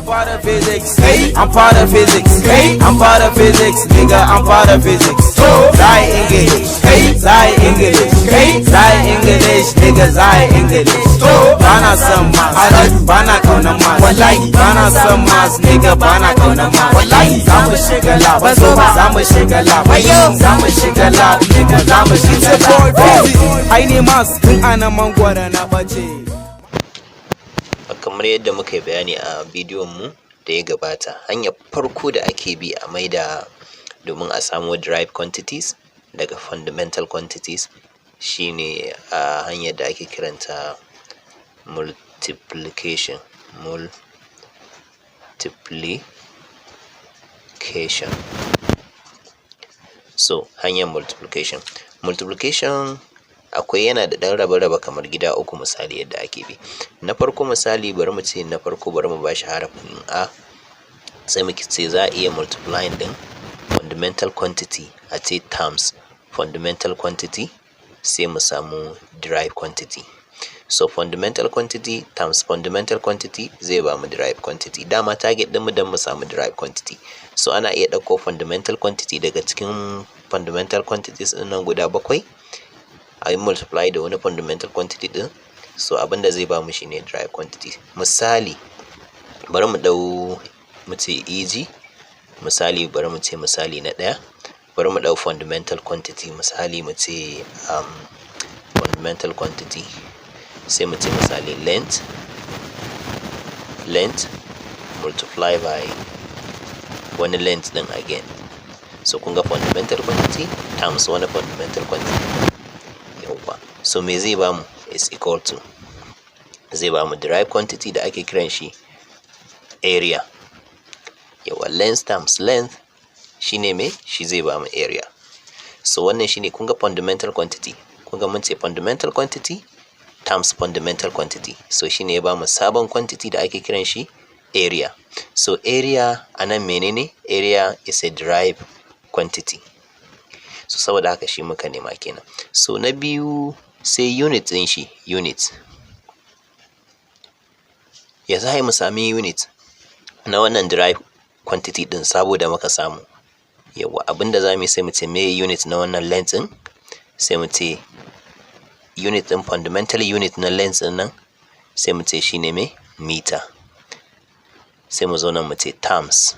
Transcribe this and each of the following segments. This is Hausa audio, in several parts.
part of physics. Hey, I'm part of physics. Hey, I'm part of physics. Nigga, I'm part of physics. Zai English. Hey, Zai English. Hey, Zai English. Nigga, Zai English. Bana some mas. Bana kona mas. Wallahi. Bana some mas. Nigga, bana kona mas. Wallahi. Zamu shiga lab. Zamu shiga lab. Zamu shiga lab. Nigga, zamu shiga lab. Ai ne mas. Tun ana mangwara na bace. Kamar yadda muka yi bayani a bidiyon mu da ya gabata, hanyar farko da ake bi a maida domin a samu derived quantities daga fundamental quantities shine a hanyar da ake kiranta multiplication. So hanyar multiplication akwai yana da ɗan rabe-rabe kamar gida uku misali yadda ake bi. Na farko misali bari mu ce bari mu bashi harafin a, sai mu ce za a iya multiplying din fundamental quantity a ce times fundamental quantity sai mu samu derived quantity. So fundamental quantity times fundamental quantity zai ba mu derived quantity. Dama target din mu don mu samu derived quantity. So ana iya ɗauko fundamental quantity daga cikin fundamental quantities ɗin nan guda bakwai a yi multiply da wani fundamental quantity din, so abinda zai ba mu shine derived quantity. Misali bari mu dau mu ce eg, misali bari mu ce misali na ɗaya, bari mu dau fundamental quantity misali mu ce fundamental quantity sai mu ce misali length multiply by wani length din again. So kun ga fundamental quantity times wani fundamental quantity. So me zai bamu is equal to, zai bamu derived quantity da ake kiran shi area. Yawa length times length shine me, shi zai bamu area. So wannan shine kun ga fundamental quantity, kun ga mun ce fundamental quantity times fundamental quantity, so shine ya bamu sabon quantity da ake kiran shi area. So area anan menene, area is a derived quantity. So saboda haka shi muka nema kenan. So na biyu sai unit din shi, unit ya za mu sami unit na wannan derived quantity din saboda muka samu. Yawa abinda za mu yi sai mu ce me unit na wannan length din, sai mu ce unit din fundamental unit na length din nan sai mu ce shine me meter, sai mu zo nan mu ce times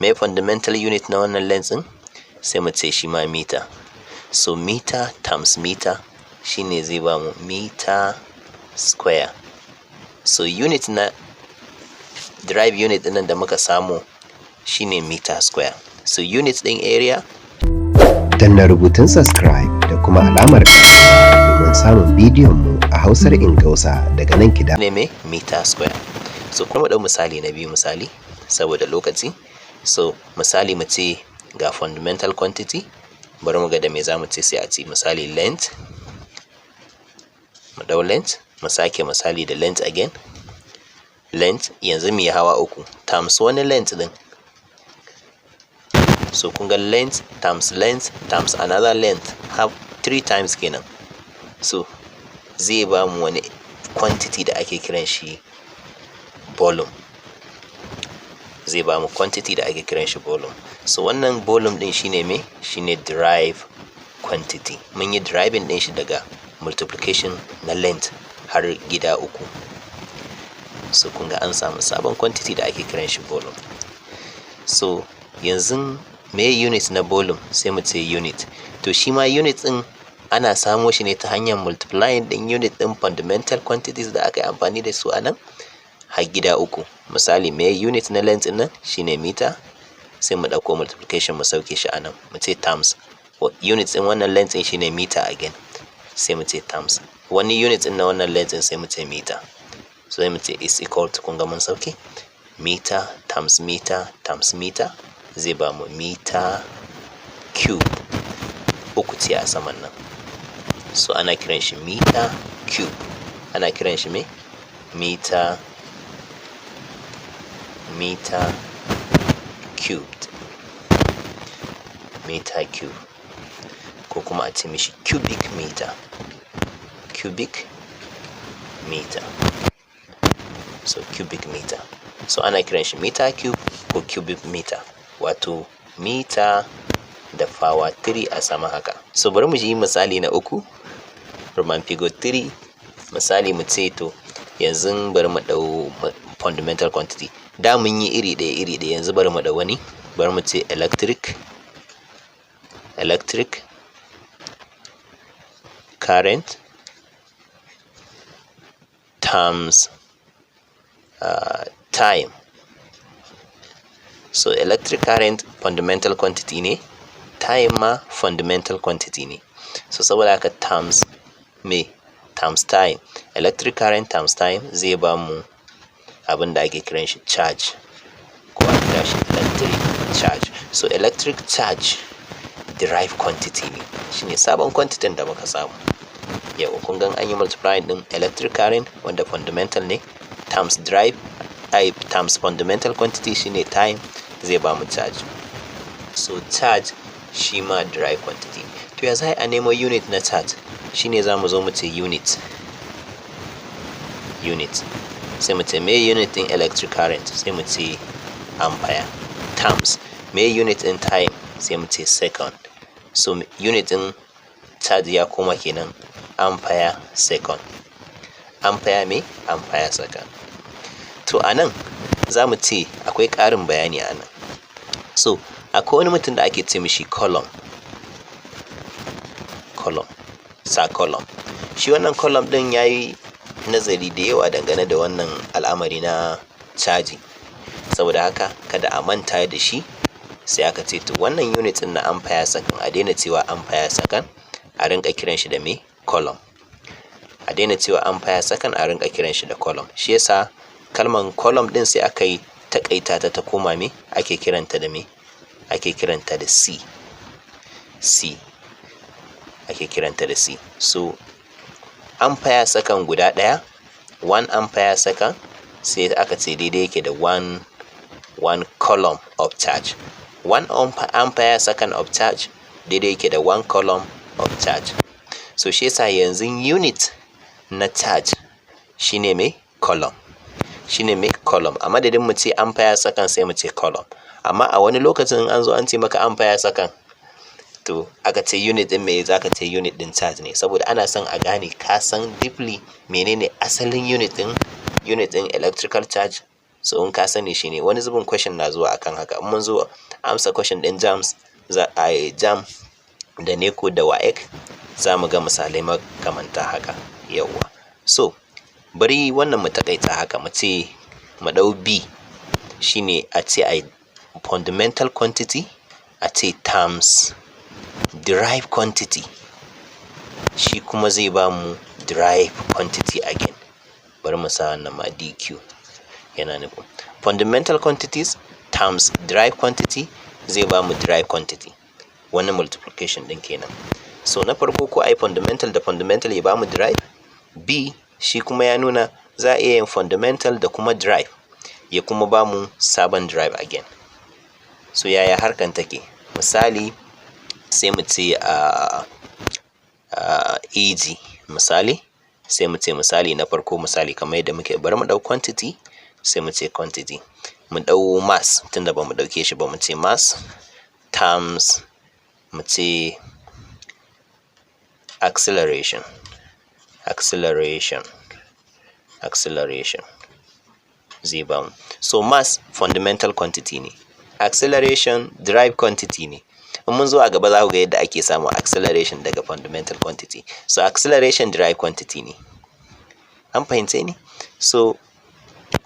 me fundamental unit na wannan length din sai mu ce shi ma meter. So meter times meter shine zai ba mu meter square. So unit na derived unit din da muka samu shine meter square. So unit din area, danna rubutun subscribe da kuma alamar ƙararrawa domin samun bidiyon mu a Hausar Ingausa daga nan kida ne me meter square. So kuma dau misali na biyu misali saboda lokaci. So misali mu ce ga fundamental quantity, bari mu ga da me za mu ce sai a ce misali length, mu dau length mu sake misali da length again. Length yanzu mu yi hawa uku times wani length din. So kun ga length times another length, have 3 times kenan. So zai ba mu wani quantity da ake kiran shi volume, zai ba mu quantity da ake kiran shi volume. So wannan volume din shine me, shine derived quantity. Mun yi deriving din shi daga multiplication na length har gida uku. So kun ga an samu sabon quantity da ake kiran shi volume. So yanzu me unit na volume sai mu ce unit. To shi ma unit din ana samo shi ne ta hanyar multiplying din unit din fundamental quantities da aka yi amfani da su a nan har gida uku. Misali me unit na length din nan shine meter, sai mu dauko multiplication mu sauke shi a nan mu ce times unit din wannan length din shine meter again, sai mu ce times wani unit din na wannan length din sai mu ce meter. So sai mu ce is equal to, kun ga mun sauke meter times meter times meter zai ba mu meter cube, uku ce a saman nan. So ana kiran shi meter cube, ana kiran shi me meter cubed, meter cube, ko kuma a ce mishi cubic meter. So cubic meter. so ana kiran shi meter cube ko cubic meter, wato mita da power 3 a sama haka. So bari mu yi misali na uku, Roman figure 3. Misali mu ce to yanzu bari mu dau fundamental quantity, da mun yi iri ɗaya yanzu bari mu dau wani, bari mu ce electric current times time. So electric current fundamental quantity ne, time ma fundamental quantity ne. So saboda haka times time, electric current times time zai ba mu abin da ake kiran shi charge, ko a kira shi electric charge. So electric charge derived quantity ne, shine sabon quantity da muka samu. Yau kun ga an yi multiplying din electric current wanda fundamental ne times times fundamental quantity shine time, zai ba mu charge. So charge shi ma derived quantity. To ya zai a nemo unit na charge, shine za mu zo mu ce unit, sai mu ce me unit din electric current, sai mu ce ampere, times me unit din time, sai mu ce second. So unit din charge ya koma kenan ampere second, ampere second. To anan za mu ce akwai ƙarin bayani anan. So akwai wani mutum da ake ce mishi column. Shi wannan column din yayi nazari da yawa dangane da wannan al'amari na caji, saboda haka kada a manta da shi, sai aka ce to wannan unit din na ampere second a daina cewa ampere second, a rinka kiran shi da me column. A daina cewa ampere second, a rinka kiran shi da column. Shi yasa kalman column din sai aka yi takaita ta koma me ake kiranta da me, ake kiranta da C ake kiranta da C. So ampere second guda ɗaya, 1 ampere second, sai aka ce daidai yake da 1 column of charge. 1 ampere second of charge daidai yake da 1 column of charge. So shi yasa yanzu unit na charge shine me column, a madadin mu ce ampere second sai mu ce column. Amma a wani lokacin an zo an ce maka ampere second, to aka ce unit din me, zaka ce unit din charge ne, saboda ana son a gane ka san deeply menene asalin unit din electrical charge. So in ka sani shine, wani zubin question na zuwa akan haka. In mun zo amsa question din jams, za a yi jam da neko da waec, za mu ga misalai makamanta haka. Yawwa, so bari wannan mu takaita haka, mu ce mu dau B, shine a ce a fundamental quantity, a ce times derived quantity, shi kuma zai ba mu derived quantity again. Bari mu sa wannan ma DQ, yana nufin fundamental quantities times derived quantity zai ba mu derived quantity. Wannan multiplication din kenan. So na farko ko ai fundamental da fundamental ya ba mu derived, B shi kuma ya nuna za a iya yin fundamental da kuma derived ya kuma ba mu sabon derived again. So yaya harkan take? Misali sai mu ce EG, misali sai mu ce misali na farko, misali kamar yadda muke, bari mu dau quantity, sai mu ce quantity, mu dau mass tunda ba mu dauke shi ba, mu ce mass times mu ce acceleration zai ba mu. So mass fundamental quantity ne, acceleration derived quantity ne. In mun zo a gaba za ku ga yadda ake samun acceleration daga fundamental quantity. So acceleration derived quantity ne. An fahimce ni? So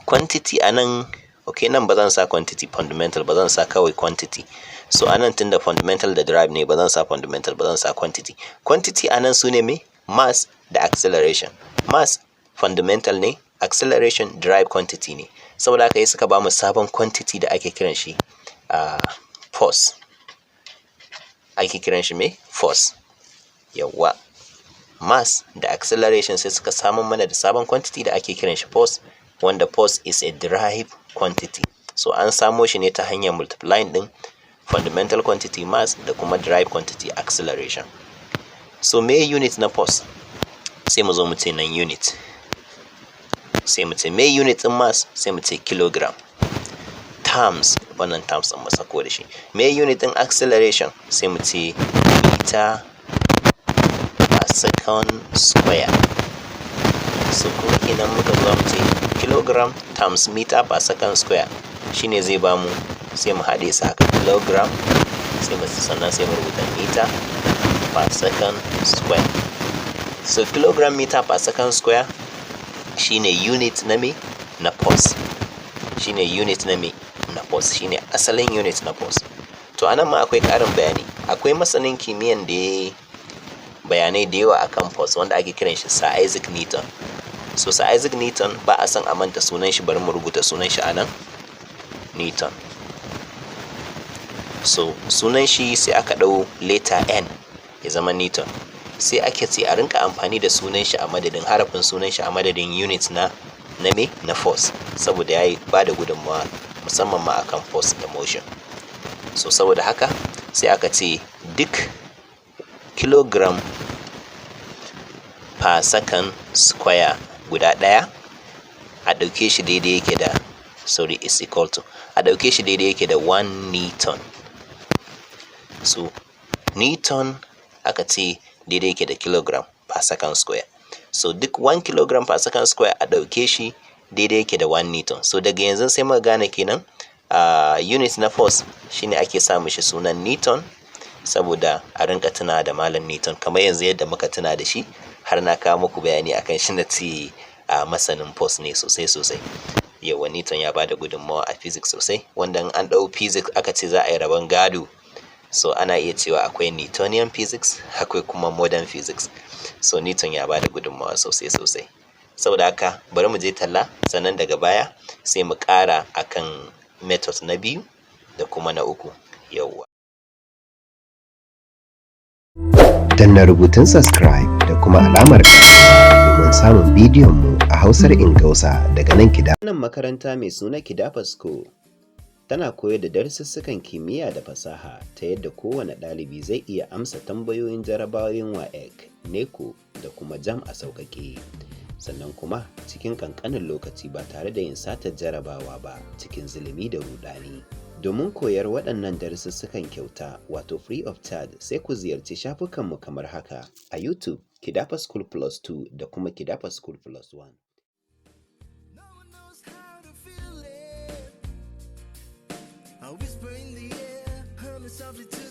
quantity anan, okay, nan ba zan sa quantity fundamental, ba zan sa kawai quantity. So anan tunda fundamental da derived ne, ba zan sa fundamental, ba zan sa quantity. Quantity anan su ne me? Mass da acceleration. Mass fundamental ne, acceleration derived quantity ne. Saboda haka yi suka ba mu sabon quantity da ake kiran shi force. Ake kiran shi me? Force. Yawwa, mass da acceleration sai suka samu mana da sabon quantity da ake kiran shi force, wanda force is a derived quantity. So an samo shi ne ta hanyar multiplying din fundamental quantity mass da kuma derived quantity acceleration. So me unit na force? Sai mu zo mu ce nan unit. Sai mu ce me unit din mass? Sai mu ce kilogram. terms, wannan terms ɗin mu sako da shi. Me unit ɗin acceleration? Sai mu ce meter per second square. So kuma kenan muka zo mu ce kilogram times meter per second square shine zai bamu, sai mu haɗe su haka, kilogram sannan sai mu rubuta meter per second square. So kilogram meter per second square shine unit na me na force, shine unit na me na force, shine asalin unit na force. To anan ma akwai ƙarin bayani, akwai masanin kimiyyan da ya bayanai da yawa akan force wanda ake kiran shi Sir Isaac Newton. So Sir Isaac Newton ba a san a manta sunan shi, bari mu rubuta sunan shi anan, Newton. So sunan shi sai aka ɗau letter N ya zama Newton, sai ake ce a rinka amfani da sunan shi a madadin harafin sunan shi a madadin unit na me na force, saboda yayi ba da gudunmawa musamman ma akan force da motion. So saboda haka sai aka ce duk kilogram per second square guda ɗaya a ɗauke shi daidai yake da is equal to, a ɗauke shi daidai yake da 1 Newton. So Newton aka ce daidai yake da kilogram per second square. So duk 1 kilogram per second square a ɗauke shi daidai yake da 1 Newton. So daga yanzu sai muka gane kenan unit na force shine ake sa mishi sunan Newton, saboda a rinka tuna da Malam Newton, kamar yanzu yadda muka tuna da shi har na kawo muku bayani akan shi na ce masanin force ne sosai. Yawa Newton ya bada gudunmawa a physics sosai, wanda an ɗau physics aka ce za a yi rabon gado, so ana iya cewa akwai Newtonian physics akwai kuma modern physics. So Newton ya bada gudunmawa sosai. Saboda haka bari mu je talla, sannan daga baya sai mu ƙara akan method na biyu da kuma na uku. Yawwa. Danna rubutun subscribe da kuma alamar domin samun bidiyon mu a Hausar Ingausa daga nan Wannan makaranta mai suna Kidafa School tana koyar da darussukan kimiyya da fasaha ta yadda kowane ɗalibi zai iya amsa tambayoyin jarabawoyin WAEC, NECO da kuma JAM a sauƙaƙe. Sannan kuma cikin ƙanƙanin lokaci ba tare da yin satar jarabawa ba cikin zulumi da ruɗani. Domin koyar waɗannan darussukan kyauta wato free of charge, sai ku ziyarci shafukanmu kamar haka a YouTube Kidafa School Plus 2 da kuma Kidafa School Plus 1. I whisper in the air, hum softly to